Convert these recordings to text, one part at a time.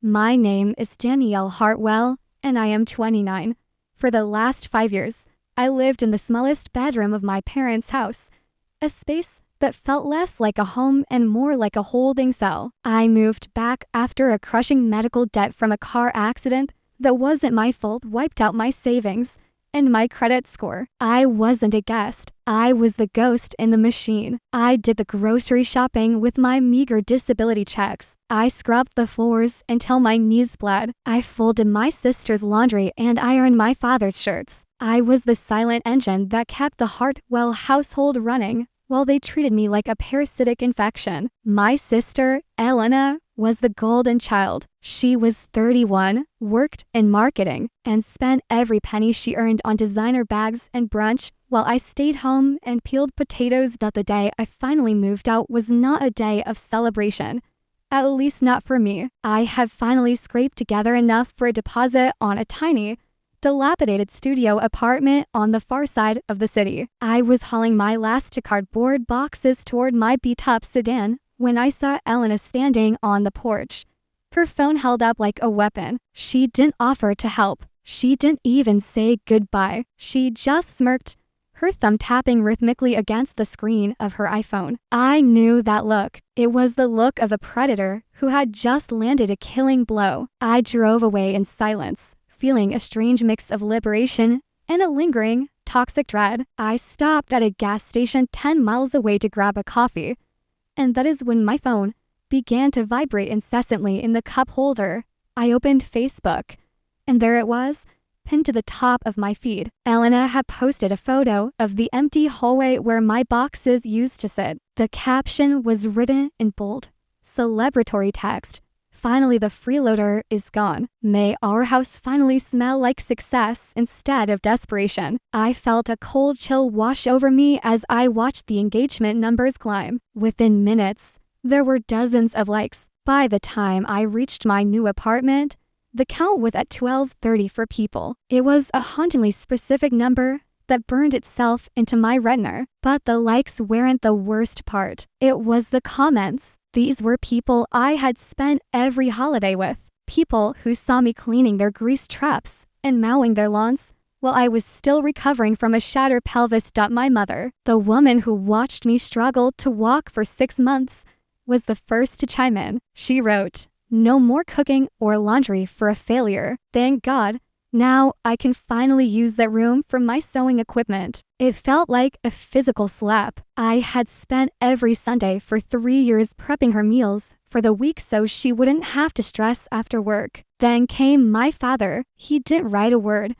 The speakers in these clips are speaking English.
My name is Danielle Hartwell, and I am 29. For the last 5 years, I lived in the smallest bedroom of my parents' house, a space that felt less like a home and more like a holding cell. I moved back after a crushing medical debt from a car accident that wasn't my fault wiped out my savings and my credit score. I wasn't a guest. I was the ghost in the machine. I did the grocery shopping with my meager disability checks. I scrubbed the floors until my knees bled. I folded my sister's laundry and ironed my father's shirts. I was the silent engine that kept the Hartwell household running while they treated me like a parasitic infection. My sister, Elena, was the golden child. She was 31, worked in marketing, and spent every penny she earned on designer bags and brunch while I stayed home and peeled potatoes. That the day I finally moved out was not a day of celebration. At least not for me. I had finally scraped together enough for a deposit on a tiny, dilapidated studio apartment on the far side of the city. I was hauling my last cardboard boxes toward my beat-up sedan when I saw Elena standing on the porch, her phone held up like a weapon. She didn't offer to help. She didn't even say goodbye. She just smirked, her thumb tapping rhythmically against the screen of her iPhone. I knew that look. It was the look of a predator who had just landed a killing blow. I drove away in silence, feeling a strange mix of liberation and a lingering, toxic dread. I stopped at a gas station 10 miles away to grab a coffee, and that is when my phone began to vibrate incessantly in the cup holder. I opened Facebook, and there it was, pinned to the top of my feed. Elena had posted a photo of the empty hallway where my boxes used to sit. The caption was written in bold, celebratory text. Finally, the freeloader is gone. May our house finally smell like success instead of desperation. I felt a cold chill wash over me as I watched the engagement numbers climb. Within minutes, there were dozens of likes. By the time I reached my new apartment, the count was at 1230 for people. It was a hauntingly specific number that burned itself into my retina. But the likes weren't the worst part. It was the comments. These were people I had spent every holiday with. People who saw me cleaning their grease traps and mowing their lawns while I was still recovering from a shattered pelvis. My mother, the woman who watched me struggle to walk for 6 months, was the first to chime in. She wrote, "No more cooking or laundry for a failure. Thank God. Now I can finally use that room for my sewing equipment." It felt like a physical slap. I had spent every Sunday for 3 years prepping her meals for the week so she wouldn't have to stress after work. Then came my father. He didn't write a word,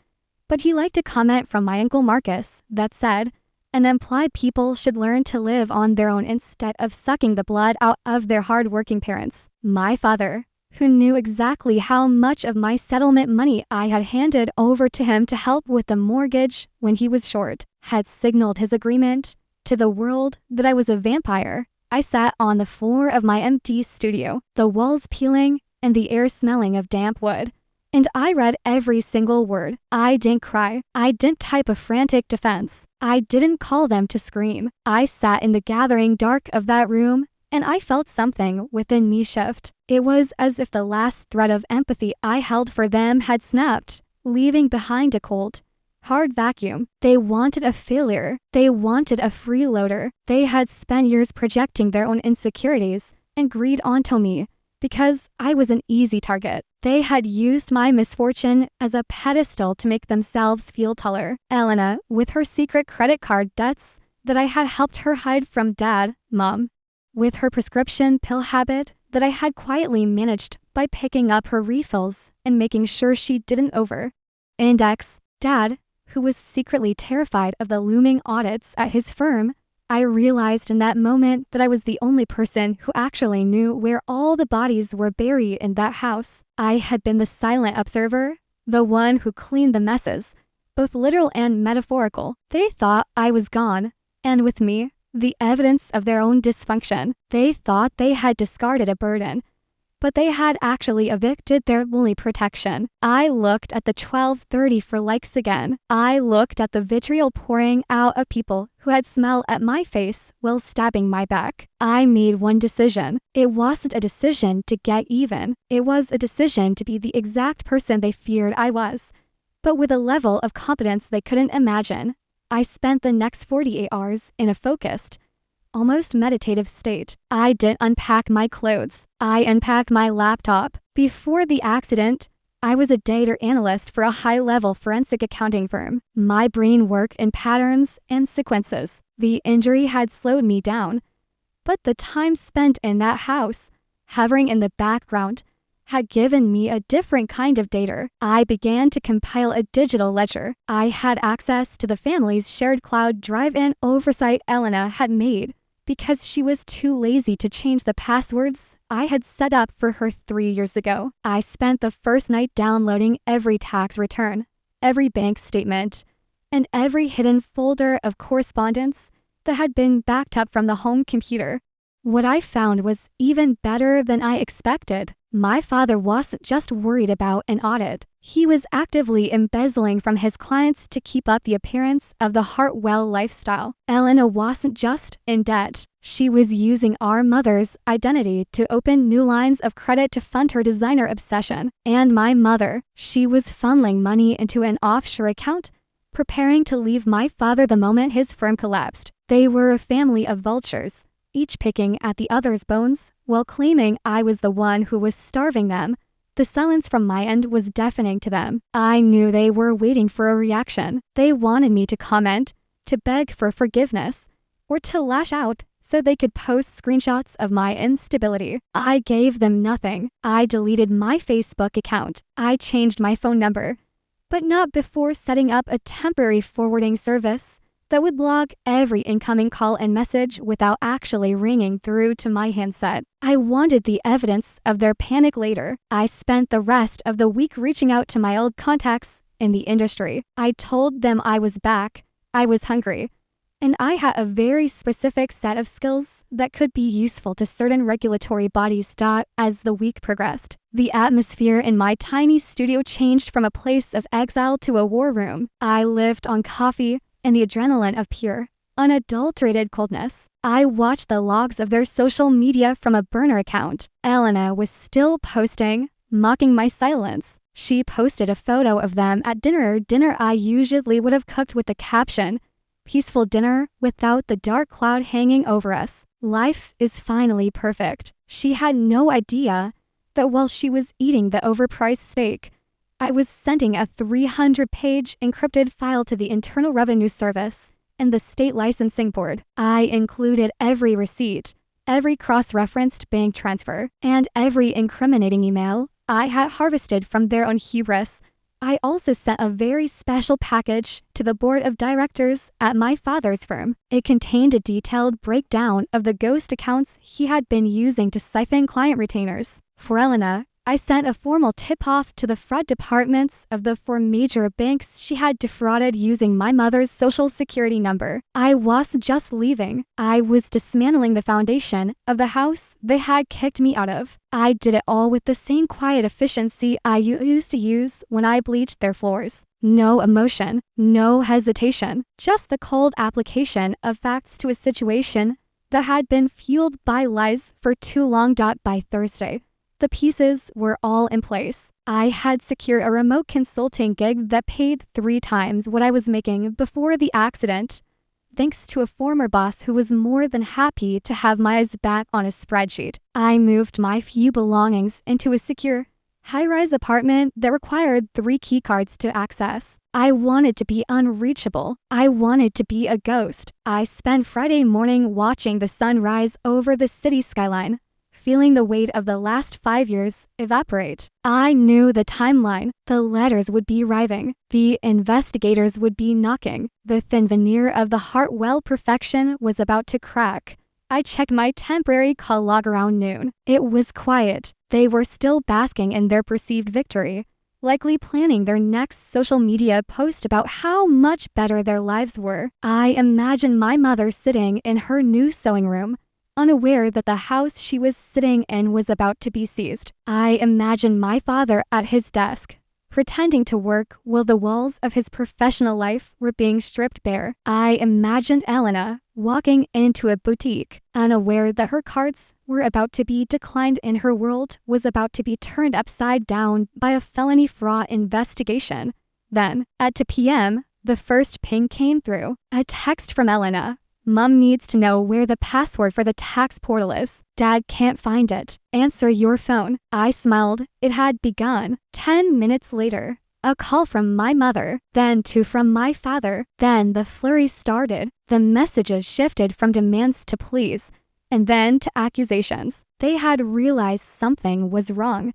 but he liked a comment from my Uncle Marcus that said, "And implied people should learn to live on their own instead of sucking the blood out of their hard-working parents." My father, who knew exactly how much of my settlement money I had handed over to him to help with the mortgage when he was short, had signaled his agreement to the world that I was a vampire. I sat on the floor of my empty studio, the walls peeling and the air smelling of damp wood, and I read every single word. I didn't cry. I didn't type a frantic defense. I didn't call them to scream. I sat in the gathering dark of that room, and I felt something within me shift. It was as if the last thread of empathy I held for them had snapped, leaving behind a cold, hard vacuum. They wanted a failure. They wanted a freeloader. They had spent years projecting their own insecurities and greed onto me because I was an easy target. They had used my misfortune as a pedestal to make themselves feel taller. Elena, with her secret credit card debts that I had helped her hide from Dad, Mom, with her prescription pill habit that I had quietly managed by picking up her refills and making sure she didn't over-index. Dad, who was secretly terrified of the looming audits at his firm. I realized in that moment that I was the only person who actually knew where all the bodies were buried in that house. I had been the silent observer, the one who cleaned the messes, both literal and metaphorical. They thought I was gone, and with me, the evidence of their own dysfunction. They thought they had discarded a burden, but they had actually evicted their only protection. I looked at the 12:30 for likes again. I looked at the vitriol pouring out of people who had smelled at my face while stabbing my back. I made one decision. It wasn't a decision to get even. It was a decision to be the exact person they feared I was, but with a level of competence they couldn't imagine. I spent the next 48 hours in a focused, almost meditative state. I didn't unpack my clothes. I unpacked my laptop. Before the accident, I was a data analyst for a high-level forensic accounting firm. My brain worked in patterns and sequences. The injury had slowed me down, but the time spent in that house, hovering in the background, had given me a different kind of data. I began to compile a digital ledger. I had access to the family's shared cloud drive and oversight Elena had made because she was too lazy to change the passwords I had set up for her 3 years ago. I spent the first night downloading every tax return, every bank statement, and every hidden folder of correspondence that had been backed up from the home computer. What I found was even better than I expected. My father wasn't just worried about an audit. He was actively embezzling from his clients to keep up the appearance of the Hartwell lifestyle. Elena wasn't just in debt. She was using our mother's identity to open new lines of credit to fund her designer obsession. And my mother, she was funneling money into an offshore account, preparing to leave my father the moment his firm collapsed. They were a family of vultures, each picking at the other's bones while claiming I was the one who was starving them. The silence from my end was deafening to them. I knew they were waiting for a reaction. They wanted me to comment, to beg for forgiveness, or to lash out so they could post screenshots of my instability. I gave them nothing. I deleted my Facebook account. I changed my phone number, but not before setting up a temporary forwarding service that would log every incoming call and message without actually ringing through to my handset. I wanted the evidence of their panic later. I spent the rest of the week reaching out to my old contacts in the industry. I told them I was back, I was hungry, and I had a very specific set of skills that could be useful to certain regulatory bodies. As the week progressed, the atmosphere in my tiny studio changed from a place of exile to a war room. I lived on coffee and the adrenaline of pure, unadulterated coldness. I watched the logs of their social media from a burner account. Elena was still posting, mocking my silence. She posted a photo of them at dinner I usually would have cooked with the caption, "Peaceful dinner without the dark cloud hanging over us. Life is finally perfect." She had no idea that while she was eating the overpriced steak, I was sending a 300-page encrypted file to the Internal Revenue Service and the State Licensing Board. I included every receipt, every cross-referenced bank transfer, and every incriminating email I had harvested from their own hubris. I also sent a very special package to the board of directors at my father's firm. It contained a detailed breakdown of the ghost accounts he had been using to siphon client retainers. For Elena, I sent a formal tip-off to the fraud departments of the 4 major banks she had defrauded using my mother's social security number. I wasn't just leaving. I was dismantling the foundation of the house they had kicked me out of. I did it all with the same quiet efficiency I used to use when I bleached their floors. No emotion, no hesitation, just the cold application of facts to a situation that had been fueled by lies for too long. By Thursday, the pieces were all in place. I had secured a remote consulting gig that paid 3 times what I was making before the accident, thanks to a former boss who was more than happy to have my eyes back on a spreadsheet. I moved my few belongings into a secure, high-rise apartment that required 3 key cards to access. I wanted to be unreachable. I wanted to be a ghost. I spent Friday morning watching the sun rise over the city skyline, feeling the weight of the last 5 years evaporate. I knew the timeline. The letters would be arriving. The investigators would be knocking. The thin veneer of the Hartwell perfection was about to crack. I checked my temporary call log around noon. It was quiet. They were still basking in their perceived victory, likely planning their next social media post about how much better their lives were. I imagined my mother sitting in her new sewing room, unaware that the house she was sitting in was about to be seized. I imagined my father at his desk, pretending to work while the walls of his professional life were being stripped bare. I imagined Elena walking into a boutique, unaware that her cards were about to be declined and her world was about to be turned upside down by a felony fraud investigation. Then, at 2 p.m., the first ping came through. A text from Elena. Mom needs to know where the password for the tax portal is. Dad can't find it. Answer your phone. I smiled. It had begun. 10 minutes later, a call from my mother, then 2 from my father. Then the flurry started. The messages shifted from demands to pleas, and then to accusations. They had realized something was wrong,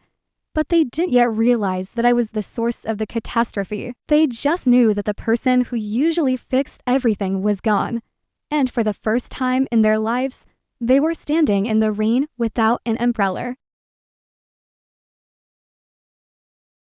but they didn't yet realize that I was the source of the catastrophe. They just knew that the person who usually fixed everything was gone. And for the first time in their lives, they were standing in the rain without an umbrella.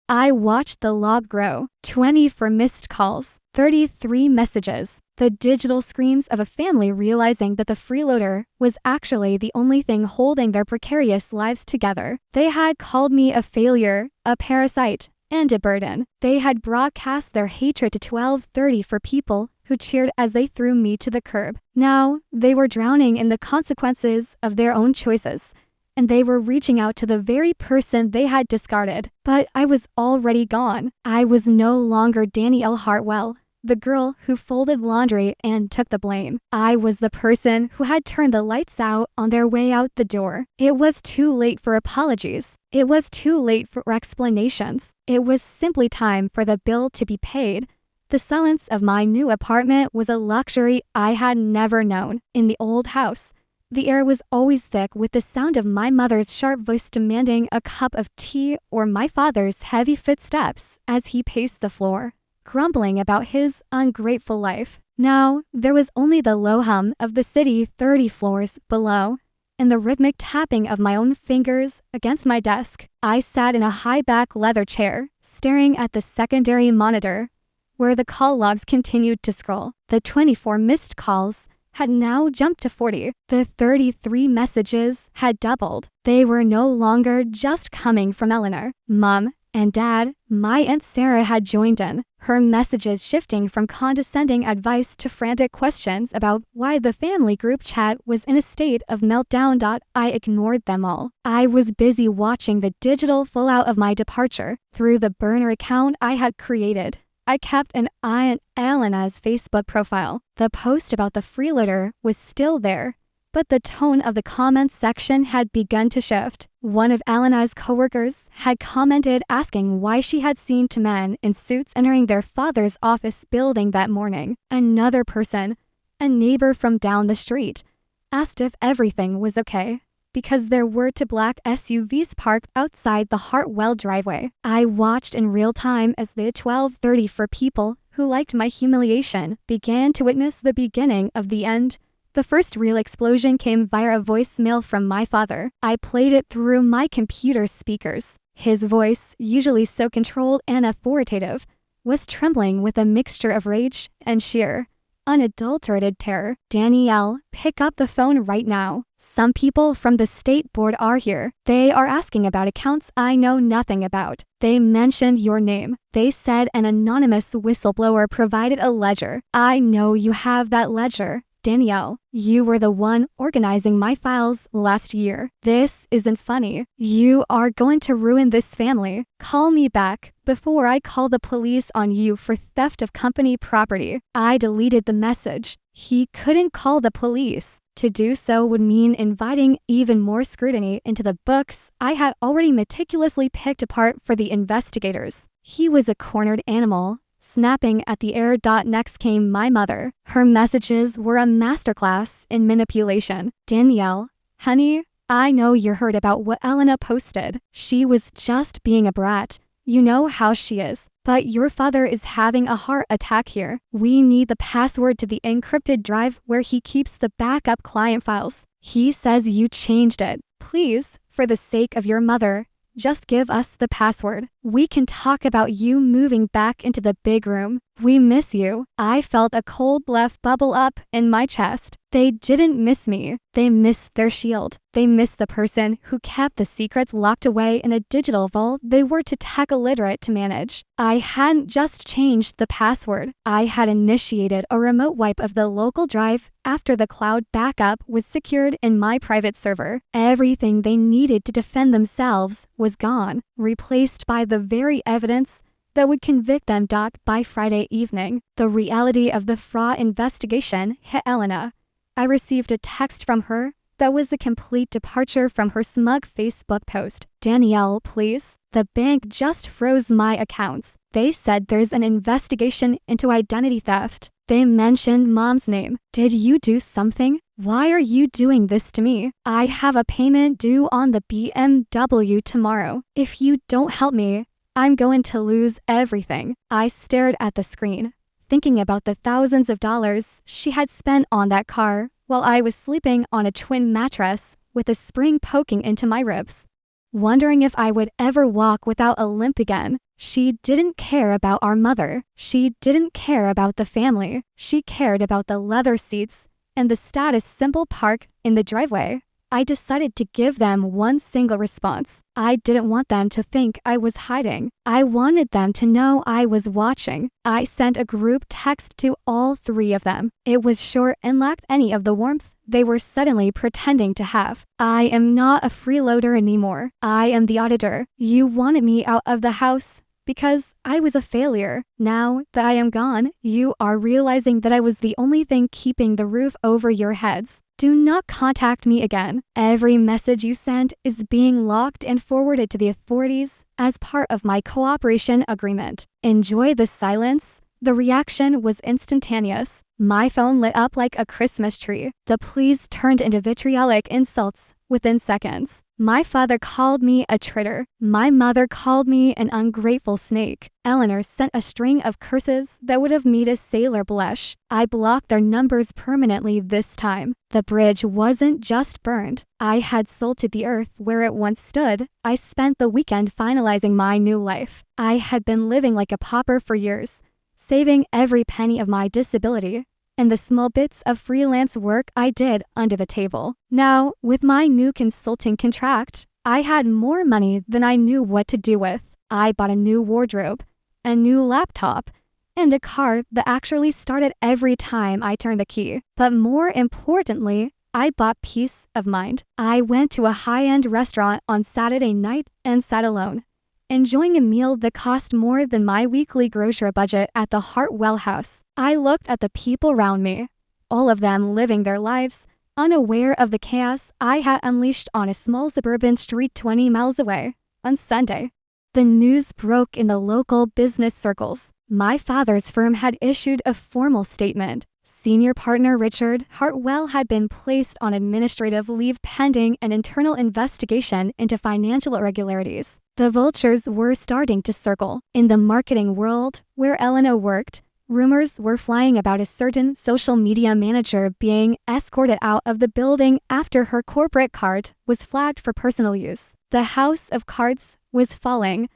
I watched the log grow. 24 missed calls, 33 messages, the digital screams of a family realizing that the freeloader was actually the only thing holding their precarious lives together. They had called me a failure, a parasite, and a burden. They had broadcast their hatred to 12:30 for people who cheered as they threw me to the curb. Now, they were drowning in the consequences of their own choices, and they were reaching out to the very person they had discarded. But I was already gone. I was no longer Danielle Hartwell, the girl who folded laundry and took the blame. I was the person who had turned the lights out on their way out the door. It was too late for apologies. It was too late for explanations. It was simply time for the bill to be paid. The silence of my new apartment was a luxury I had never known. In the old house, the air was always thick with the sound of my mother's sharp voice demanding a cup of tea or my father's heavy footsteps as he paced the floor, grumbling about his ungrateful life. Now, there was only the low hum of the city 30 floors below and the rhythmic tapping of my own fingers against my desk. I sat in a high-back leather chair, staring at the secondary monitor, where the call logs continued to scroll. The 24 missed calls had now jumped to 40. The 33 messages had doubled. They were no longer just coming from Eleanor. Mom and Dad, my Aunt Sarah had joined in, her messages shifting from condescending advice to frantic questions about why the family group chat was in a state of meltdown. I ignored them all. I was busy watching the digital fallout of my departure through the burner account I had created. I kept an eye on Elena's Facebook profile. The post about the freeloader was still there, but the tone of the comments section had begun to shift. One of Elena's coworkers had commented asking why she had seen 2 men in suits entering their father's office building that morning. Another person, a neighbor from down the street, asked if everything was okay, because there were 2 black SUVs parked outside the Hartwell driveway. I watched in real time as the 12:30 for people who liked my humiliation began to witness the beginning of the end. The first real explosion came via a voicemail from my father. I played it through my computer speakers. His voice, usually so controlled and authoritative, was trembling with a mixture of rage and sheer, unadulterated terror. Danielle, pick up the phone right now. Some people from the state board are here. They are asking about accounts I know nothing about. They mentioned your name. They said an anonymous whistleblower provided a ledger. I know you have that ledger. Danielle, you were the one organizing my files last year. This isn't funny. You are going to ruin this family. Call me back before I call the police on you for theft of company property. I deleted the message. He couldn't call the police. To do so would mean inviting even more scrutiny into the books I had already meticulously picked apart for the investigators. He was a cornered animal, snapping at the air. Next came my mother. Her messages were a masterclass in manipulation. Danielle, honey, I know you heard about what Elena posted. She was just being a brat. You know how she is. But your father is having a heart attack here. We need the password to the encrypted drive where he keeps the backup client files. He says you changed it. Please, for the sake of your mother, just give us the password. We can talk about you moving back into the big room. "We miss you." I felt a cold breath bubble up in my chest. They didn't miss me. They missed their shield. They missed the person who kept the secrets locked away in a digital vault they were too tech illiterate to manage. I hadn't just changed the password. I had initiated a remote wipe of the local drive after the cloud backup was secured in my private server. Everything they needed to defend themselves was gone, replaced by the very evidence that would convict them. By Friday evening, the reality of the fraud investigation hit Elena. I received a text from her that was a complete departure from her smug Facebook post. "Danielle, please. The bank just froze my accounts. They said there's an investigation into identity theft. They mentioned Mom's name. Did you do something? Why are you doing this to me? I have a payment due on the BMW tomorrow. If you don't help me, I'm going to lose everything." I stared at the screen, thinking about the thousands of dollars she had spent on that car while I was sleeping on a twin mattress with a spring poking into my ribs, wondering if I would ever walk without a limp again. She didn't care about our mother. She didn't care about the family. She cared about the leather seats and the status symbol park in the driveway. I decided to give them one single response. I didn't want them to think I was hiding. I wanted them to know I was watching. I sent a group text to all three of them. It was short and lacked any of the warmth they were suddenly pretending to have. "I am not a freeloader anymore. I am the auditor. You wanted me out of the house because I was a failure. Now that I am gone, you are realizing that I was the only thing keeping the roof over your heads. Do not contact me again. Every message you sent is being logged and forwarded to the authorities as part of my cooperation agreement. Enjoy the silence." The reaction was instantaneous. My phone lit up like a Christmas tree. The pleas turned into vitriolic insults within seconds. My father called me a traitor. My mother called me an ungrateful snake. Eleanor sent a string of curses that would have made a sailor blush. I blocked their numbers permanently this time. The bridge wasn't just burned. I had salted the earth where it once stood. I spent the weekend finalizing my new life. I had been living like a pauper for years, saving every penny of my disability and the small bits of freelance work I did under the table. Now, with my new consulting contract, I had more money than I knew what to do with. I bought a new wardrobe, a new laptop, and a car that actually started every time I turned the key. But more importantly, I bought peace of mind. I went to a high-end restaurant on Saturday night and sat alone, enjoying a meal that cost more than my weekly grocery budget at the Hartwell house. I looked at the people around me, all of them living their lives, unaware of the chaos I had unleashed on a small suburban street 20 miles away. On Sunday, the news broke in the local business circles. My father's firm had issued a formal statement. Senior partner Richard Hartwell had been placed on administrative leave pending an internal investigation into financial irregularities. The vultures were starting to circle. In the marketing world, where Elena worked, rumors were flying about a certain social media manager being escorted out of the building after her corporate card was flagged for personal use. The house of cards was falling,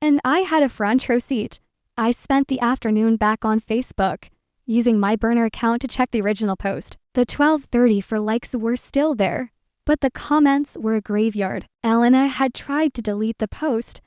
and I had a front row seat. I spent the afternoon back on Facebook, using my burner account to check the original post. The 12:30 for likes were still there, but the comments were a graveyard. Elena had tried to delete the post,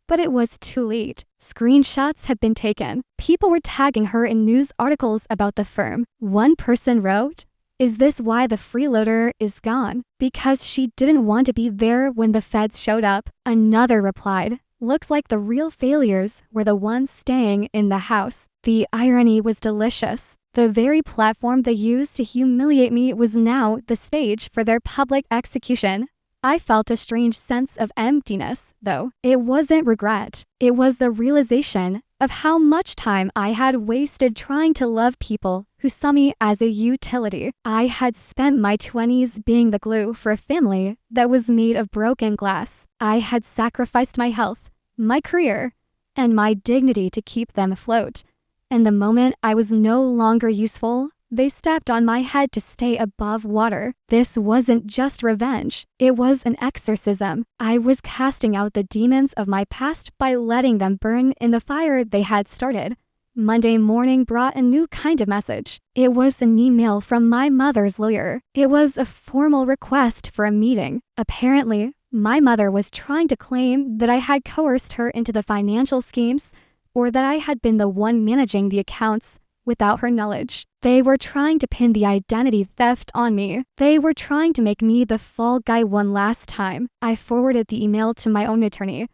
but it was too late. Screenshots had been taken. People were tagging her in news articles about the firm. One person wrote, "Is this why the freeloader is gone? Because she didn't want to be there when the feds showed up." Another replied, "Looks like the real failures were the ones staying in the house." The irony was delicious. The very platform they used to humiliate me was now the stage for their public execution. I felt a strange sense of emptiness, though. It wasn't regret. It was the realization of how much time I had wasted trying to love people who saw me as a utility. I had spent my 20s being the glue for a family that was made of broken glass. I had sacrificed my health, my career, and my dignity to keep them afloat. And the moment I was no longer useful, they stepped on my head to stay above water. This wasn't just revenge. It was an exorcism. I was casting out the demons of my past by letting them burn in the fire they had started. Monday morning brought a new kind of message. It was an email from my mother's lawyer. It was a formal request for a meeting. Apparently, my mother was trying to claim that I had coerced her into the financial schemes, or that I had been the one managing the accounts without her knowledge. They were trying to pin the identity theft on me. They were trying to make me the fall guy one last time. I forwarded the email to my own attorney,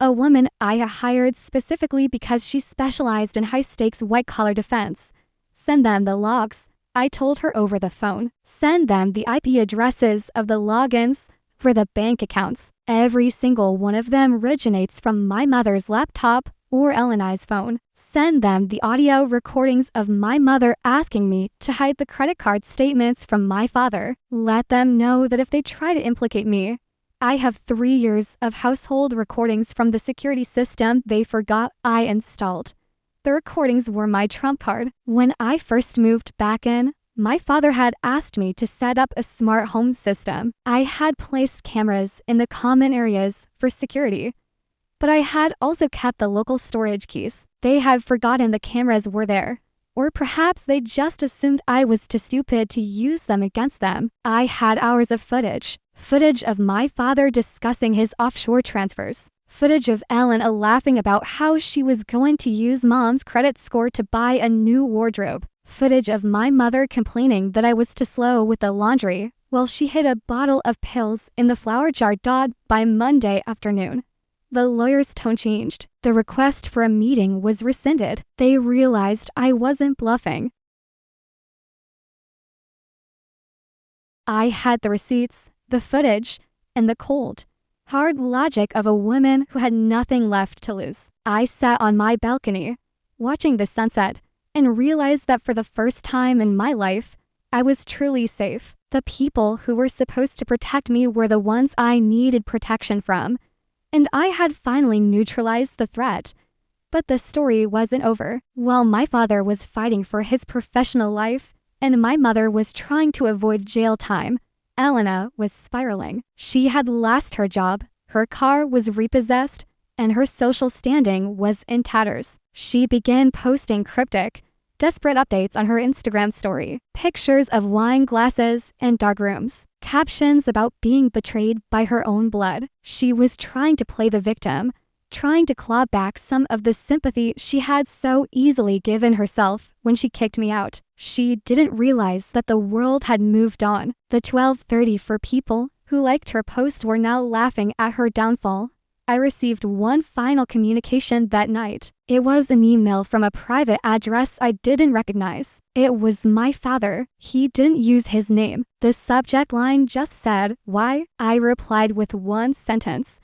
a woman I hired specifically because she specialized in high-stakes white-collar defense. Send them the logs, I told her over the phone. Send them the IP addresses of the logins for the bank accounts. Every single one of them originates from my mother's laptop or Elena's phone. Send them the audio recordings of my mother asking me to hide the credit card statements from my father. Let them know that if they try to implicate me, I have 3 years of household recordings from the security system they forgot I installed. The recordings were my trump card. When I first moved back in, my father had asked me to set up a smart home system. I had placed cameras in the common areas for security, but I had also kept the local storage keys. They had forgotten the cameras were there, or perhaps they just assumed I was too stupid to use them against them. I had hours of footage of my father discussing his offshore transfers, footage of Ellen laughing about how she was going to use mom's credit score to buy a new wardrobe, footage of my mother complaining that I was too slow with the laundry while she hid a bottle of pills in the flour jar by Monday afternoon. The lawyer's tone changed. The request for a meeting was rescinded. They realized I wasn't bluffing. I had the receipts, the footage, and the cold, hard logic of a woman who had nothing left to lose. I sat on my balcony, watching the sunset, and realized that for the first time in my life, I was truly safe. The people who were supposed to protect me were the ones I needed protection from, and I had finally neutralized the threat. But the story wasn't over. While my father was fighting for his professional life, and my mother was trying to avoid jail time, Elena was spiraling. She had lost her job, her car was repossessed, and her social standing was in tatters. She began posting cryptic, desperate updates on her Instagram story, pictures of wine glasses and dark rooms, captions about being betrayed by her own blood. She was trying to play the victim, trying to claw back some of the sympathy she had so easily given herself when she kicked me out. She didn't realize that the world had moved on. The 12:34 people who liked her post were now laughing at her downfall. I received one final communication that night. It was an email from a private address I didn't recognize. It was my father. He didn't use his name. The subject line just said, "Why?" I replied with one sentence.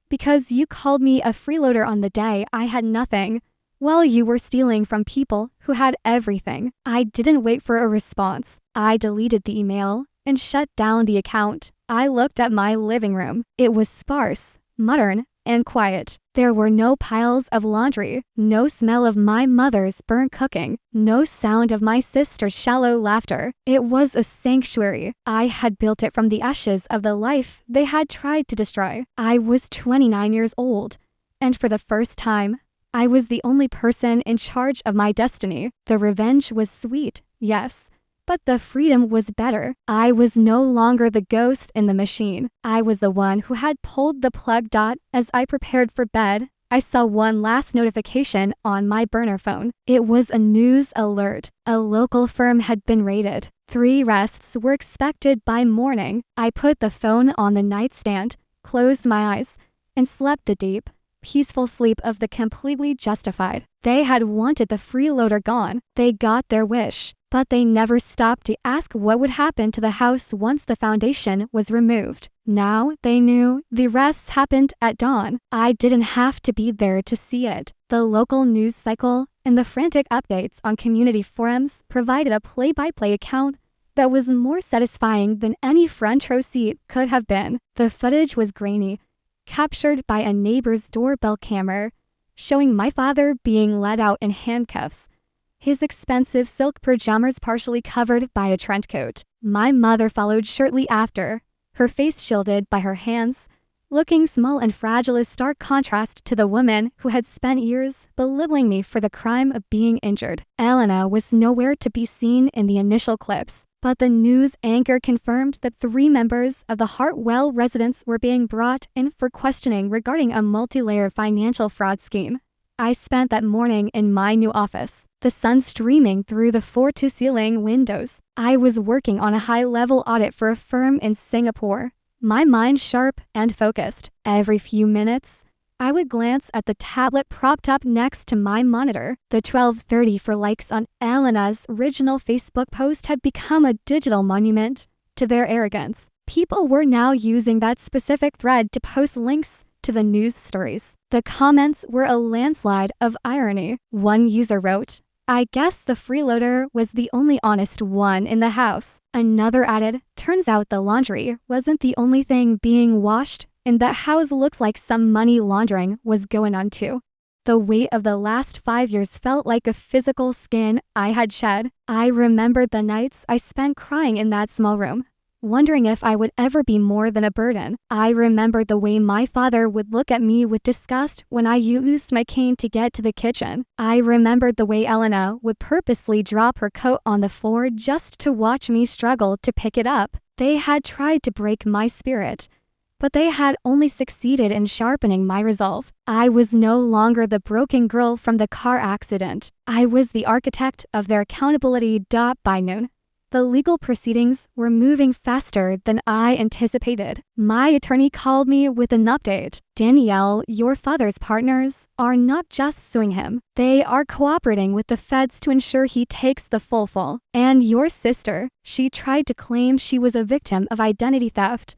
"Because you called me a freeloader on the day I had nothing, while you were stealing from people who had everything." I didn't wait for a response. I deleted the email and shut down the account. I looked at my living room. It was sparse, modern, and quiet. There were no piles of laundry, no smell of my mother's burnt cooking, no sound of my sister's shallow laughter. It was a sanctuary. I had built it from the ashes of the life they had tried to destroy. I was 29 years old, and for the first time, I was the only person in charge of my destiny. The revenge was sweet, yes, but the freedom was better. I was no longer the ghost in the machine. I was the one who had pulled the plug. As I prepared for bed, I saw one last notification on my burner phone. It was a news alert. A local firm had been raided. 3 arrests were expected by morning. I put the phone on the nightstand, closed my eyes, and slept the deep, peaceful sleep of the completely justified. They had wanted the freeloader gone. They got their wish. But they never stopped to ask what would happen to the house once the foundation was removed. Now they knew the arrests happened at dawn. I didn't have to be there to see it. The local news cycle and the frantic updates on community forums provided a play-by-play account that was more satisfying than any front row seat could have been. The footage was grainy, captured by a neighbor's doorbell camera, showing my father being led out in handcuffs, his expensive silk pajamas partially covered by a trench coat. My mother followed shortly after, her face shielded by her hands, looking small and fragile in stark contrast to the woman who had spent years belittling me for the crime of being injured. Elena was nowhere to be seen in the initial clips, but the news anchor confirmed that 3 members of the Hartwell residence were being brought in for questioning regarding a multi-layered financial fraud scheme. I spent that morning in my new office, the sun streaming through the floor-to-ceiling windows. I was working on a high-level audit for a firm in Singapore, my mind sharp and focused. Every few minutes, I would glance at the tablet propped up next to my monitor. The 12:30 for likes on Elena's original Facebook post had become a digital monument to their arrogance. People were now using that specific thread to post links to the news stories. The comments were a landslide of irony. One user wrote, "I guess the freeloader was the only honest one in the house." Another added, "Turns out the laundry wasn't the only thing being washed, and that house looks like some money laundering was going on too." The weight of the last 5 years felt like a physical skin I had shed. I remembered the nights I spent crying in that small room, wondering if I would ever be more than a burden. I remembered the way my father would look at me with disgust when I used my cane to get to the kitchen. I remembered the way Elena would purposely drop her coat on the floor just to watch me struggle to pick it up. They had tried to break my spirit, but they had only succeeded in sharpening my resolve. I was no longer the broken girl from the car accident. I was the architect of their accountability. By noon, the legal proceedings were moving faster than I anticipated. My attorney called me with an update. "Danielle, your father's partners are not just suing him. They are cooperating with the feds to ensure he takes the full fall. And your sister, she tried to claim she was a victim of identity theft,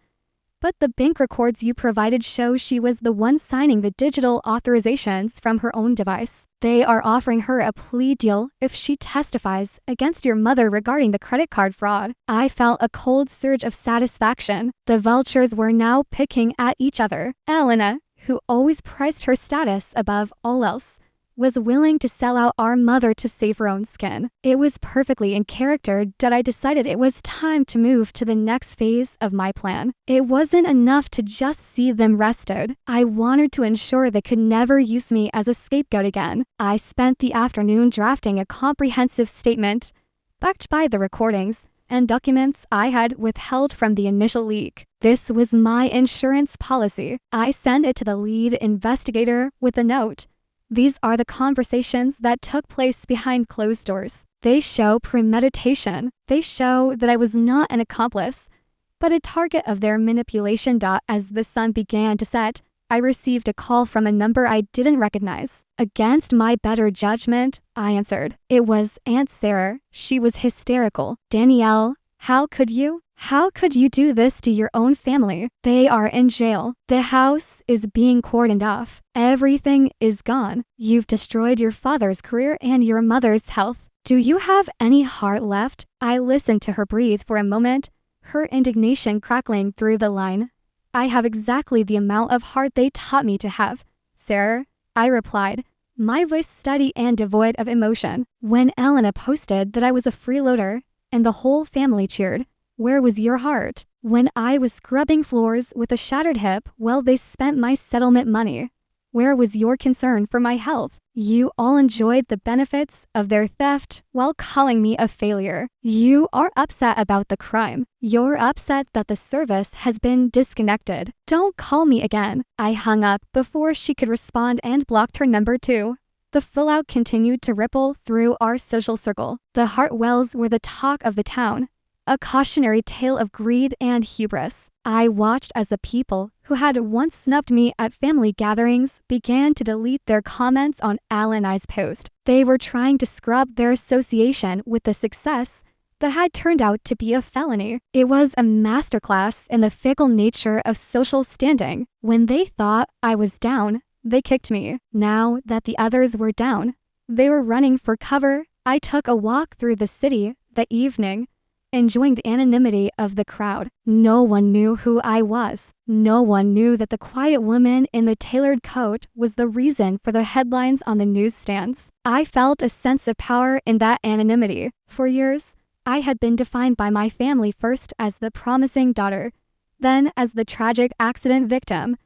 but the bank records you provided show she was the one signing the digital authorizations from her own device. They are offering her a plea deal if she testifies against your mother regarding the credit card fraud." I felt a cold surge of satisfaction. The vultures were now picking at each other. Elena, who always prized her status above all else, was willing to sell out our mother to save her own skin. It was perfectly in character that I decided it was time to move to the next phase of my plan. It wasn't enough to just see them rested. I wanted to ensure they could never use me as a scapegoat again. I spent the afternoon drafting a comprehensive statement, backed by the recordings and documents I had withheld from the initial leak. This was my insurance policy. I sent it to the lead investigator with a note. "These are the conversations that took place behind closed doors. They show premeditation. They show that I was not an accomplice, but a target of their manipulation." As the sun began to set, I received a call from a number I didn't recognize. Against my better judgment, I answered. It was Aunt Sarah. She was hysterical. "Danielle, how could you? How could you do this to your own family? They are in jail. The house is being cordoned off. Everything is gone. You've destroyed your father's career and your mother's health. Do you have any heart left?" I listened to her breathe for a moment, her indignation crackling through the line. "I have exactly the amount of heart they taught me to have, Sarah," I replied, my voice steady and devoid of emotion. "When Elena posted that I was a freeloader and the whole family cheered, where was your heart? When I was scrubbing floors with a shattered hip while they spent my settlement money, where was your concern for my health? You all enjoyed the benefits of their theft while calling me a failure. You are upset about the crime. You're upset that the service has been disconnected. Don't call me again." I hung up before she could respond and blocked her number too. The fallout continued to ripple through our social circle. The Hartwells were the talk of the town, a cautionary tale of greed and hubris. I watched as the people who had once snubbed me at family gatherings began to delete their comments on Elena's post. They were trying to scrub their association with the success that had turned out to be a felony. It was a masterclass in the fickle nature of social standing. When they thought I was down, they kicked me. Now that the others were down, they were running for cover. I took a walk through the city that evening, enjoying the anonymity of the crowd. No one knew who I was. No one knew that the quiet woman in the tailored coat was the reason for the headlines on the newsstands. I felt a sense of power in that anonymity. For years, I had been defined by my family, first as the promising daughter, then as the tragic accident victim.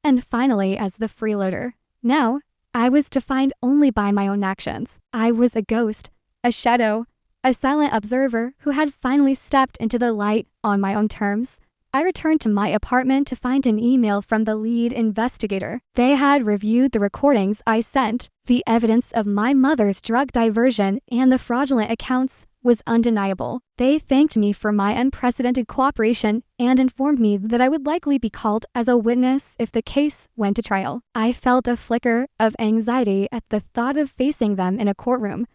and finally as the freeloader. Now, I was defined only by my own actions. I was a ghost, a shadow, a silent observer who had finally stepped into the light on my own terms. I returned to my apartment to find an email from the lead investigator. They had reviewed the recordings I sent. The evidence of my mother's drug diversion and the fraudulent accounts was undeniable. They thanked me for my unprecedented cooperation and informed me that I would likely be called as a witness if the case went to trial. I felt a flicker of anxiety at the thought of facing them in a courtroom,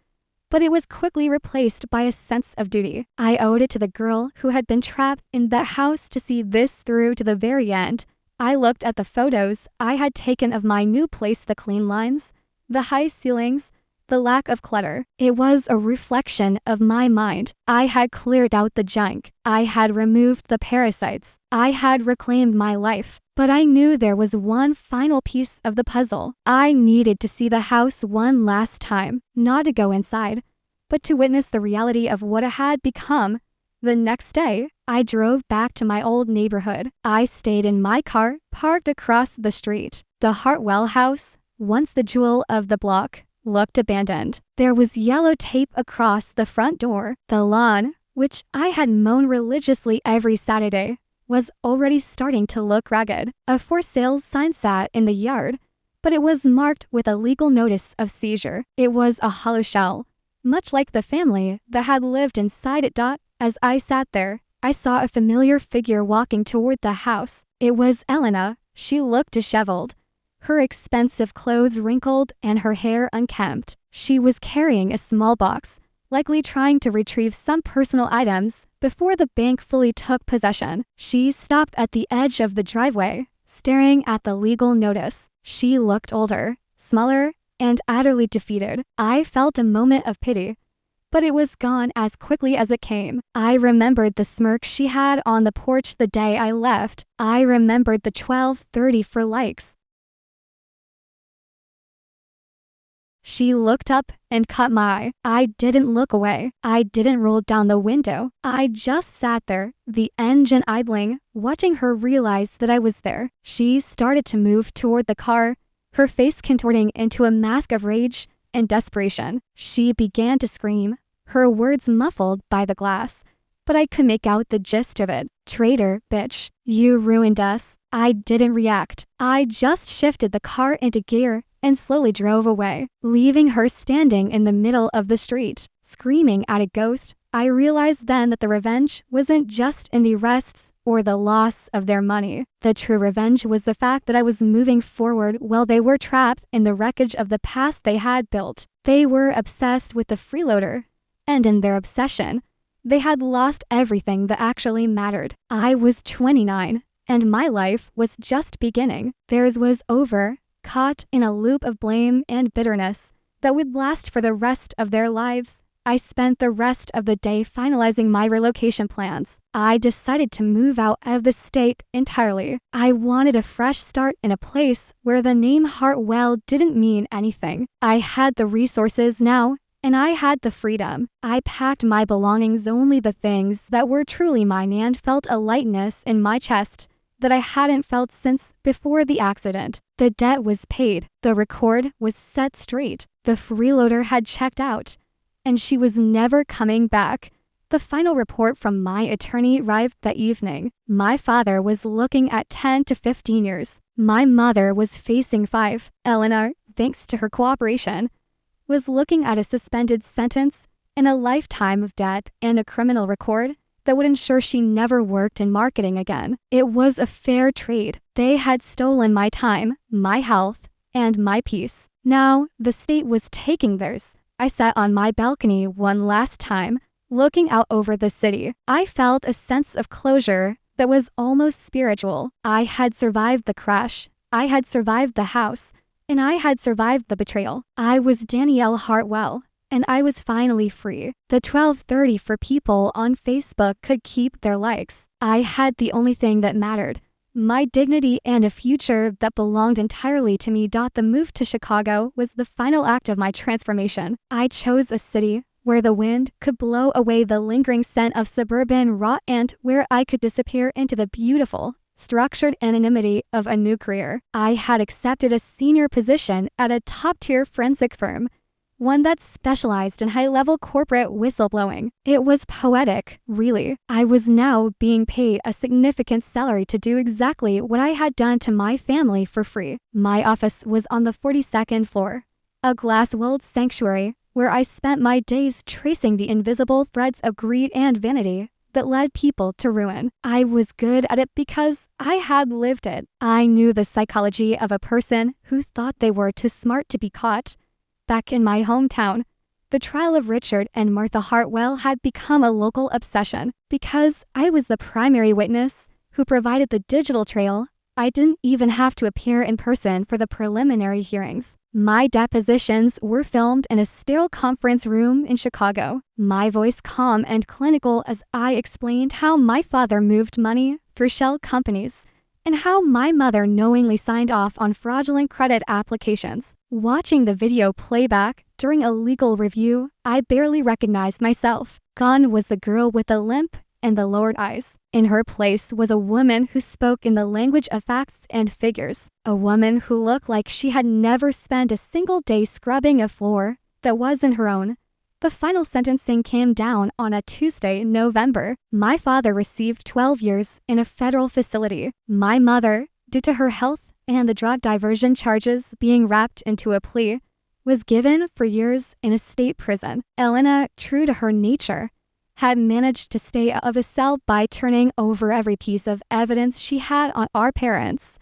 but it was quickly replaced by a sense of duty. I owed it to the girl who had been trapped in that house to see this through to the very end. I looked at the photos I had taken of my new place, the clean lines, the high ceilings, the lack of clutter. It was a reflection of my mind. I had cleared out the junk. I had removed the parasites. I had reclaimed my life. But I knew there was one final piece of the puzzle. I needed to see the house one last time, not to go inside, but to witness the reality of what it had become. The next day, I drove back to my old neighborhood. I stayed in my car, parked across the street. The Hartwell house, once the jewel of the block, looked abandoned. There was yellow tape across the front door. The lawn, which I had mown religiously every Saturday, was already starting to look ragged. A for sale sign sat in the yard, but it was marked with a legal notice of seizure. It was a hollow shell, much like the family that had lived inside it. As I sat there, I saw a familiar figure walking toward the house. It was Elena. She looked disheveled, her expensive clothes wrinkled and her hair unkempt. She was carrying a small box, likely trying to retrieve some personal items before the bank fully took possession. She stopped at the edge of the driveway, staring at the legal notice. She looked older, smaller, and utterly defeated. I felt a moment of pity, but it was gone as quickly as it came. I remembered the smirk she had on the porch the day I left. I remembered the 12:30 for likes. She looked up and caught my eye. I didn't look away. I didn't roll down the window. I just sat there, the engine idling, watching her realize that I was there. She started to move toward the car, her face contorting into a mask of rage and desperation. She began to scream, her words muffled by the glass, but I could make out the gist of it. Traitor, bitch. You ruined us. I didn't react. I just shifted the car into gear and slowly drove away, leaving her standing in the middle of the street, screaming at a ghost. I realized then that the revenge wasn't just in the arrests or the loss of their money. The true revenge was the fact that I was moving forward while they were trapped in the wreckage of the past they had built. They were obsessed with the freeloader, and in their obsession, they had lost everything that actually mattered. I was 29, and my life was just beginning. Theirs was over, caught in a loop of blame and bitterness that would last for the rest of their lives. I spent the rest of the day finalizing my relocation plans. I decided to move out of the state entirely. I wanted a fresh start in a place where the name Hartwell didn't mean anything. I had the resources now, and I had the freedom. I packed my belongings, only the things that were truly mine, and felt a lightness in my chest that I hadn't felt since before the accident. The debt was paid. The record was set straight. The freeloader had checked out, and she was never coming back. The final report from my attorney arrived that evening. My father was looking at 10 to 15 years. My mother was facing 5. Eleanor, thanks to her cooperation, was looking at a suspended sentence and a lifetime of debt and a criminal record that would ensure she never worked in marketing again. It was a fair trade. They had stolen my time, my health, and my peace. Now, the state was taking theirs. I sat on my balcony one last time, looking out over the city. I felt a sense of closure that was almost spiritual. I had survived the crash. I had survived the house, and I had survived the betrayal. I was Danielle Hartwell, and I was finally free. The 12:30 for people on Facebook could keep their likes. I had the only thing that mattered, my dignity and a future that belonged entirely to me. The move to Chicago was the final act of my transformation. I chose a city where the wind could blow away the lingering scent of suburban rot and where I could disappear into the beautiful, structured anonymity of a new career. I had accepted a senior position at a top-tier forensic firm, one that specialized in high-level corporate whistleblowing. It was poetic, really. I was now being paid a significant salary to do exactly what I had done to my family for free. My office was on the 42nd floor, a glass-walled sanctuary where I spent my days tracing the invisible threads of greed and vanity that led people to ruin. I was good at it because I had lived it. I knew the psychology of a person who thought they were too smart to be caught. Back in my hometown, the trial of Richard and Martha Hartwell had become a local obsession. Because I was the primary witness who provided the digital trail, I didn't even have to appear in person for the preliminary hearings. My depositions were filmed in a sterile conference room in Chicago, my voice calm and clinical as I explained how my father moved money through shell companies and how my mother knowingly signed off on fraudulent credit applications. Watching the video playback during a legal review, I barely recognized myself. Gone was the girl with the limp and the lowered eyes. In her place was a woman who spoke in the language of facts and figures. A woman who looked like she had never spent a single day scrubbing a floor that wasn't her own. The final sentencing came down on a Tuesday in November. My father received 12 years in a federal facility. My mother, due to her health and the drug diversion charges being wrapped into a plea, was given for years in a state prison. Elena, true to her nature, had managed to stay out of a cell by turning over every piece of evidence she had on our parents.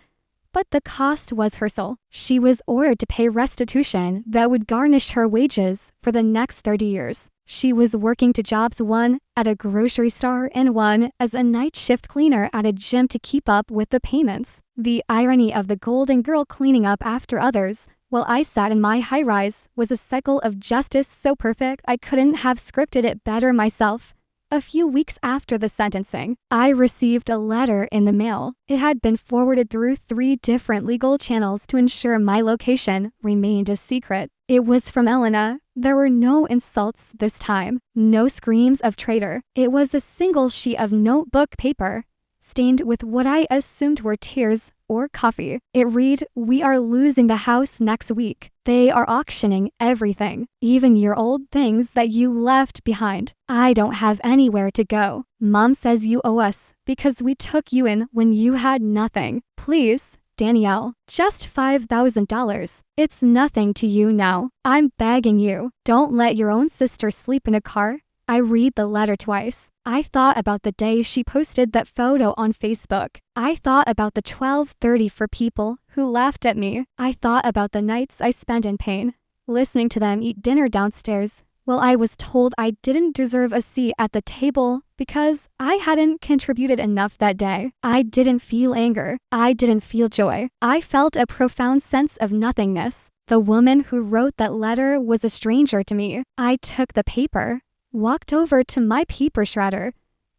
But the cost was her soul. She was ordered to pay restitution that would garnish her wages for the next 30 years. She was working two jobs, one at a grocery store and one as a night shift cleaner at a gym to keep up with the payments. The irony of the golden girl cleaning up after others while I sat in my high-rise was a cycle of justice so perfect I couldn't have scripted it better myself. A few weeks after the sentencing, I received a letter in the mail. It had been forwarded through 3 different legal channels to ensure my location remained a secret. It was from Elena. There were no insults this time, no screams of traitor. It was a single sheet of notebook paper, stained with what I assumed were tears or coffee. It read, "We are losing the house next week. They are auctioning everything, even your old things that you left behind. I don't have anywhere to go. Mom says you owe us because we took you in when you had nothing. Please, Danielle, just $5,000. It's nothing to you now. I'm begging you, don't let your own sister sleep in a car." I read the letter twice. I thought about the day she posted that photo on Facebook. I thought about the 12:30 for people who laughed at me. I thought about the nights I spent in pain, listening to them eat dinner downstairs while I was told I didn't deserve a seat at the table because I hadn't contributed enough that day. I didn't feel anger. I didn't feel joy. I felt a profound sense of nothingness. The woman who wrote that letter was a stranger to me. I took the paper, walked over to my paper shredder,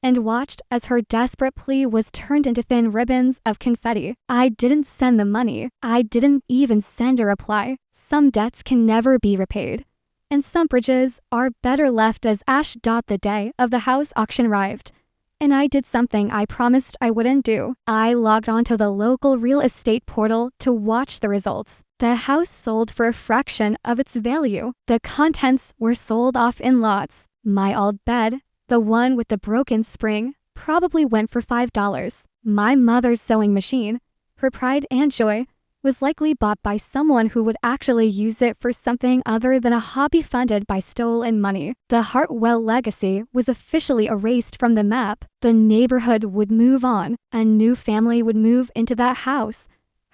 and watched as her desperate plea was turned into thin ribbons of confetti. I didn't send the money. I didn't even send a reply. Some debts can never be repaid, and some bridges are better left as ash. The day of the house auction arrived, and I did something I promised I wouldn't do. I logged onto the local real estate portal to watch the results. The house sold for a fraction of its value. The contents were sold off in lots. My old bed, the one with the broken spring, probably went for $5. My mother's sewing machine, her pride and joy, was likely bought by someone who would actually use it for something other than a hobby funded by stolen money. The Hartwell legacy was officially erased from the map. The neighborhood would move on. A new family would move into that house.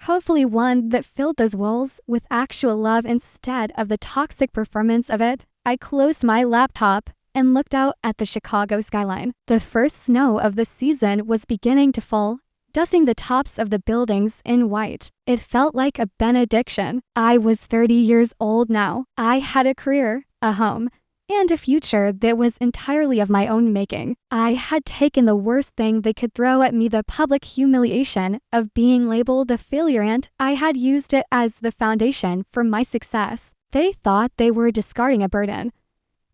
Hopefully one that filled those walls with actual love instead of the toxic performance of it. I closed my laptop and looked out at the Chicago skyline. The first snow of the season was beginning to fall, dusting the tops of the buildings in white. It felt like a benediction. I was 30 years old now. I had a career, a home, and a future that was entirely of my own making. I had taken the worst thing they could throw at me, the public humiliation of being labeled a failure, and I had used it as the foundation for my success. They thought they were discarding a burden,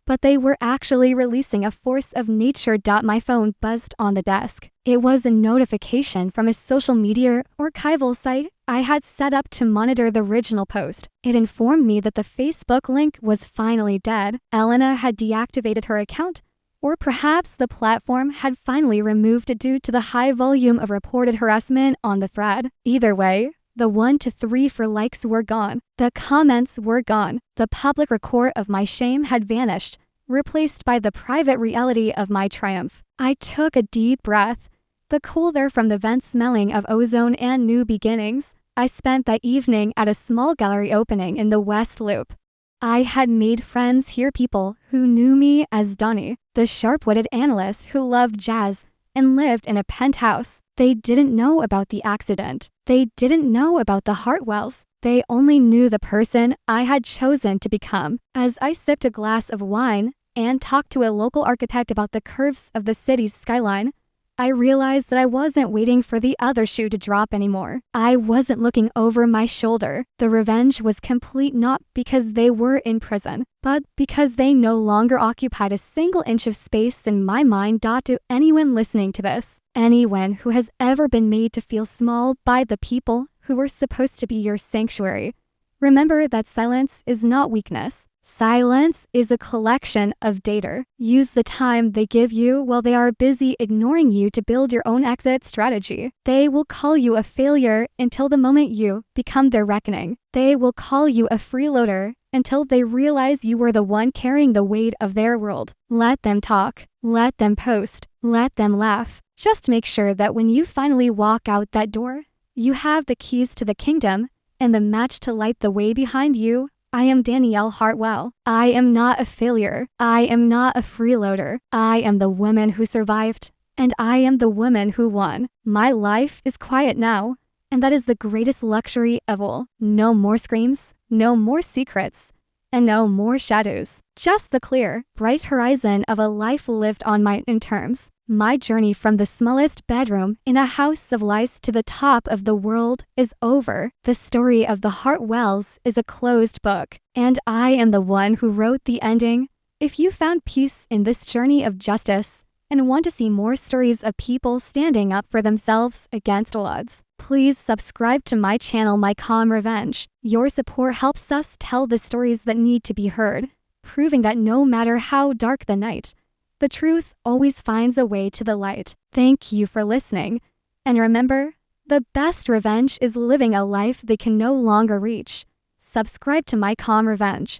but they were actually releasing a force of nature. My phone buzzed on the desk. It was a notification from a social media archival site I had set up to monitor the original post. It informed me that the Facebook link was finally dead. Elena had deactivated her account, or perhaps the platform had finally removed it due to the high volume of reported harassment on the thread. Either way, the 1 to 3 for likes were gone. The comments were gone. The public record of my shame had vanished, replaced by the private reality of my triumph. I took a deep breath, the cool air from the vent smelling of ozone and new beginnings. I spent that evening at a small gallery opening in the West Loop. I had made friends here, people who knew me as Donnie, the sharp-witted analyst who loved jazz and lived in a penthouse. They didn't know about the accident. They didn't know about the Hartwells. They only knew the person I had chosen to become. As I sipped a glass of wine and talked to a local architect about the curves of the city's skyline, I realized that I wasn't waiting for the other shoe to drop anymore. I wasn't looking over my shoulder. The revenge was complete, not because they were in prison, but because they no longer occupied a single inch of space in my mind. To anyone listening to this, anyone who has ever been made to feel small by the people who were supposed to be your sanctuary, remember that silence is not weakness. Silence is a collection of data. Use the time they give you while they are busy ignoring you to build your own exit strategy. They will call you a failure until the moment you become their reckoning. They will call you a freeloader until they realize you were the one carrying the weight of their world. Let them talk. Let them post. Let them laugh. Just make sure that when you finally walk out that door, you have the keys to the kingdom and the match to light the way behind you. I am Danielle Hartwell. I am not a failure. I am not a freeloader. I am the woman who survived, and I am the woman who won. My life is quiet now, and that is the greatest luxury of all. No more screams, no more secrets, and no more shadows. Just the clear, bright horizon of a life lived on my own terms. My journey from the smallest bedroom in a house of lice to the top of the world is over. The story of the Hartwells is a closed book, and I am the one who wrote the ending. If you found peace in this journey of justice and want to see more stories of people standing up for themselves against all odds, please subscribe to my channel, My Calm Revenge. Your support helps us tell the stories that need to be heard, proving that no matter how dark the night, the truth always finds a way to the light. Thank you for listening. And remember, the best revenge is living a life they can no longer reach. Subscribe to My Calm Revenge.